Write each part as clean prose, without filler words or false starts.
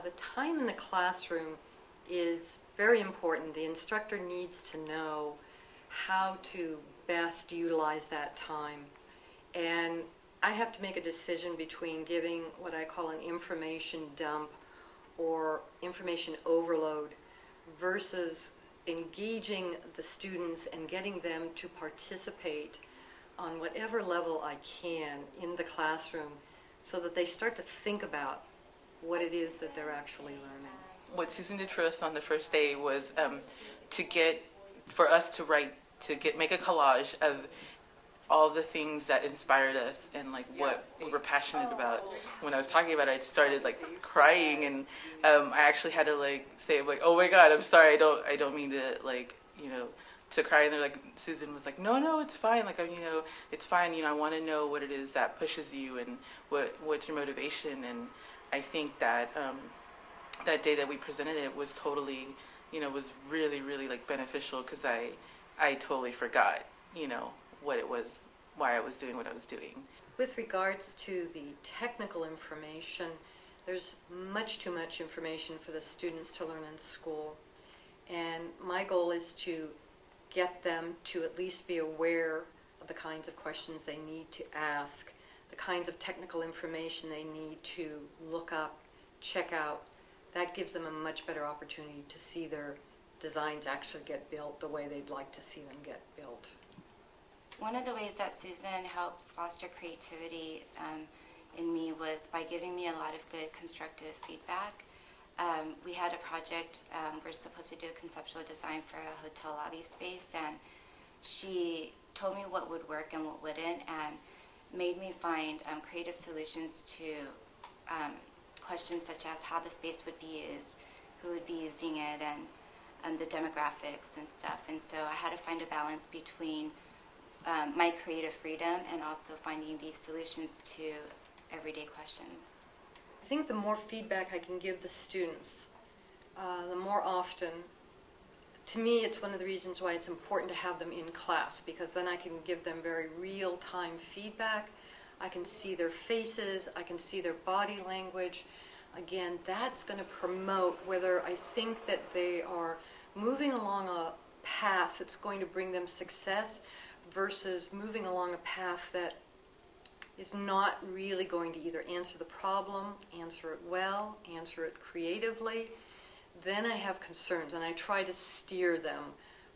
The time in the classroom is very important. The instructor needs to know how to best utilize that time. And I have to make a decision between giving what I call an information dump or information overload versus engaging the students and getting them to participate on whatever level I can in the classroom so that they start to think about what it is that they're actually learning. What Susan did for us on the first day was for us to make a collage of all the things that inspired us and like what we were passionate about. When I was talking about it, I just started like crying, and I actually had to like say like, "Oh my God, I'm sorry. I don't mean to like to cry." And they're like, Susan was like, "No, it's fine. Like it's fine. I want to know what it is that pushes you and what's your motivation." And I think that that day that we presented it was totally, was really like beneficial because I totally forgot, what it was, why I was doing what I was doing. With regards to the technical information, there's much too much information for the students to learn in school. And my goal is to get them to at least be aware of the kinds of questions they need to ask, the kinds of technical information they need to look up, check out. That gives them a much better opportunity to see their designs actually get built the way they'd like to see them get built. One of the ways that Susan helps foster creativity in me was by giving me a lot of good constructive feedback. We had a project, we're supposed to do a conceptual design for a hotel lobby space, and she told me what would work and what wouldn't, and made me find creative solutions to questions such as how the space would be used, who would be using it, and the demographics and stuff. And so I had to find a balance between my creative freedom and also finding these solutions to everyday questions. I think the more feedback I can give the students, the more often, to me it's one of the reasons why it's important to have them in class, because then I can give them very real-time feedback. I can see their faces, I can see their body language. Again, that's going to promote whether I think that they are moving along a path that's going to bring them success versus moving along a path that is not really going to either answer the problem, answer it well, answer it creatively. Then I have concerns and I try to steer them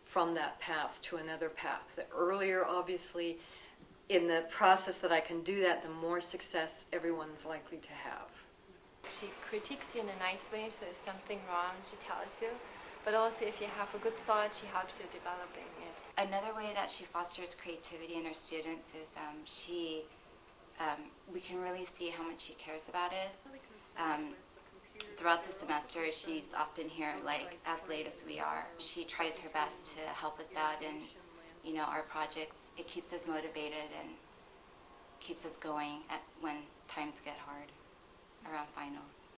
from that path to another path. The earlier, obviously, in the process that I can do that, the more success everyone's likely to have. She critiques you in a nice way, so if something wrong, she tells you. But also if you have a good thought, she helps you developing it. Another way that she fosters creativity in her students is we can really see how much she cares about us. Throughout the semester, she's often here like as late as we are. She tries her best to help us out in our projects. It keeps us motivated and keeps us going when times get hard around finals.